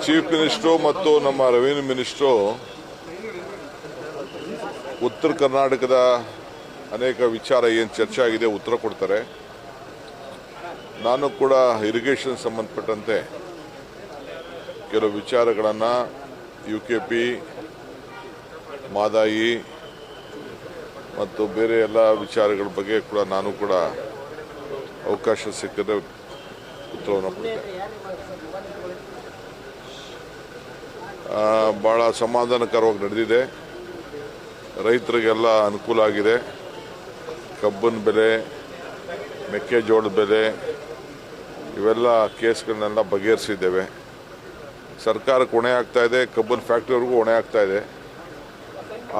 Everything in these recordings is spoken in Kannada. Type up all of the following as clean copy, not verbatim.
ಚೀಫ್ ಮಿನಿಸ್ಟರ್ ಮತ್ತು ನಮ್ಮ ರೆವಿನ್ಯೂ ಮಿನಿಸ್ಟರ್ ಉತ್ತರ ಕರ್ನಾಟಕದ ಅನೇಕ ವಿಚಾರ ಏನು ಚರ್ಚೆ ಆಗಿದೆ ಉತ್ತರ ಕೊಡ್ತಾರೆ. ನಾನು ಕೂಡ ಇರಿಗೇಷನ್ ಸಂಬಂಧಪಟ್ಟಂತೆ ಕೆಲವು ವಿಚಾರಗಳನ್ನು UKP, ಮಾದಾಯಿ ಮತ್ತು ಬೇರೆ ಎಲ್ಲ ವಿಚಾರಗಳ ಬಗ್ಗೆ ಕೂಡ ನಾನು ಕೂಡ ಅವಕಾಶ ಸಿಕ್ಕರೆ ಉತ್ತರವನ್ನು ಕೊಡ್ತೇನೆ. ಭಾಳ ಸಮಾಧಾನಕರವಾಗಿ ನಡೆದಿದೆ. ರೈತರಿಗೆಲ್ಲ ಅನುಕೂಲ ಆಗಿದೆ. ಕಬ್ಬಿನ ಬೆಲೆ, ಮೆಕ್ಕೆಜೋಳದ ಬೆಲೆ ಇವೆಲ್ಲ ಕೇಸ್ಗಳನ್ನೆಲ್ಲ ಬಗೆಹರಿಸಿದ್ದೇವೆ. ಸರ್ಕಾರಕ್ಕೆ ಹೊಣೆ ಆಗ್ತಾ ಇದೆ, ಕಬ್ಬಿನ ಫ್ಯಾಕ್ಟ್ರಿವರೆಗೂ ಹೊಣೆ ಆಗ್ತಾ ಇದೆ.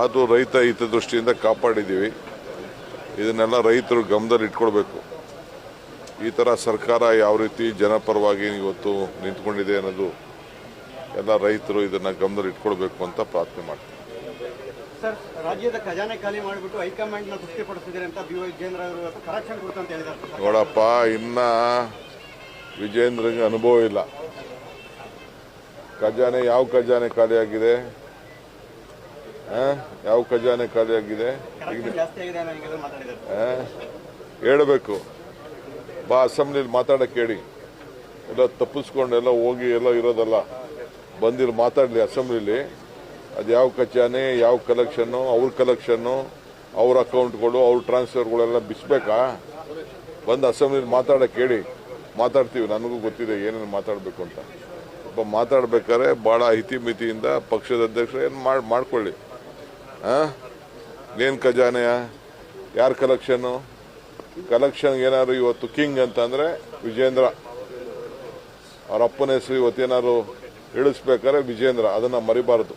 ಅದು ರೈತ ಹಿತದೃಷ್ಟಿಯಿಂದ ಕಾಪಾಡಿದ್ದೀವಿ. ಇದನ್ನೆಲ್ಲ ರೈತರು ಗಮನದಲ್ಲಿ ಇಟ್ಕೊಳ್ಬೇಕು. ಈ ಥರ ಸರ್ಕಾರ ಯಾವ ರೀತಿ ಜನಪರವಾಗಿ ಇವತ್ತು ನಿಂತ್ಕೊಂಡಿದೆ ಅನ್ನೋದು ಎಲ್ಲ ರೈತರು ಇದನ್ನು ಗಮನದಲ್ಲಿ ಇಟ್ಕೊಳ್ಬೇಕು ಅಂತ ಪ್ರಾರ್ಥನೆ ಮಾಡ್ತೀನಿ. ಸರ್, ರಾಜ್ಯದ ಖಜಾನೆ ಖಾಲಿ ಮಾಡಿಬಿಟ್ಟು ಹೈಕಮಾಂಡ್ನ ತೃಪ್ತಿಪಡಿಸಿದ್ದಾರೆ ಅಂತ ವಿಜೇಂದ್ರ ಅವರು ಕರೆಕ್ಷನ್ ಕೊಡ್ತು ಅಂತ ಹೇಳಿದ್ದಾರೆ. ನೋಡಪ್ಪ, ಇನ್ನ ವಿಜೇಂದ್ರಗೆ ಅನುಭವ ಇಲ್ಲ. ಖಜಾನೆ ಯಾವ ಖಜಾನೆ ಖಾಲಿಯಾಗಿದೆ? ಯಾವ ಖಜಾನೆ ಖಾಲಿಯಾಗಿದೆ ಹೇಳಬೇಕು. ಬಾ ಅಸೆಂಬ್ಲಿಲಿ ಮಾತಾಡಕ್ಕೆ ಹೇಳಿ. ಎಲ್ಲ ತಪ್ಪಿಸ್ಕೊಂಡು ಎಲ್ಲ ಹೋಗಿ ಎಲ್ಲ ಇರೋದಲ್ಲ, ಬಂದಿರೋ ಮಾತಾಡಲಿ ಅಸೆಂಬ್ಲಿಲಿ. ಅದು ಯಾವ ಖಜಾನೆ, ಯಾವ ಕಲೆಕ್ಷನ್ನು, ಅವ್ರ ಕಲೆಕ್ಷನ್ನು, ಅವ್ರ ಅಕೌಂಟ್ಗಳು, ಅವ್ರ ಟ್ರಾನ್ಸ್ಫರ್ಗಳೆಲ್ಲ ಬಿಸ್ಬೇಕಾ? ಬಂದು ಅಸೆಂಬ್ಲಿಲಿ ಮಾತಾಡಕ್ಕೆ ಹೇಳಿ. ಮಾತಾಡ್ತೀವಿ. ನನಗೂ ಗೊತ್ತಿದೆ ಏನೇನು ಮಾತಾಡಬೇಕು ಅಂತ. ಒಬ್ಬ ಮಾತಾಡ್ಬೇಕಾದ್ರೆ ಭಾಳ ಹಿತಿಮಿತಿಯಿಂದ ಪಕ್ಷದ ಅಧ್ಯಕ್ಷರು ಏನು ಮಾಡ್ಕೊಳ್ಳಿ. ಏನು ಖಜಾನೆಯ, ಯಾರ ಕಲೆಕ್ಷನ್ನು? ಕಲೆಕ್ಷನ್ ಏನಾದ್ರು ಇವತ್ತು ಕಿಂಗ್ ಅಂತಂದರೆ ವಿಜೇಂದ್ರ. ಅವ್ರ ಅಪ್ಪನ ಹೆಸರು ಇವತ್ತೇನಾದ್ರು ಇಳಿಸ್ಬೇಕಾದ್ರೆ ವಿಜೇಂದ್ರ. ಅದನ್ನು ಮರಿಬಾರದು.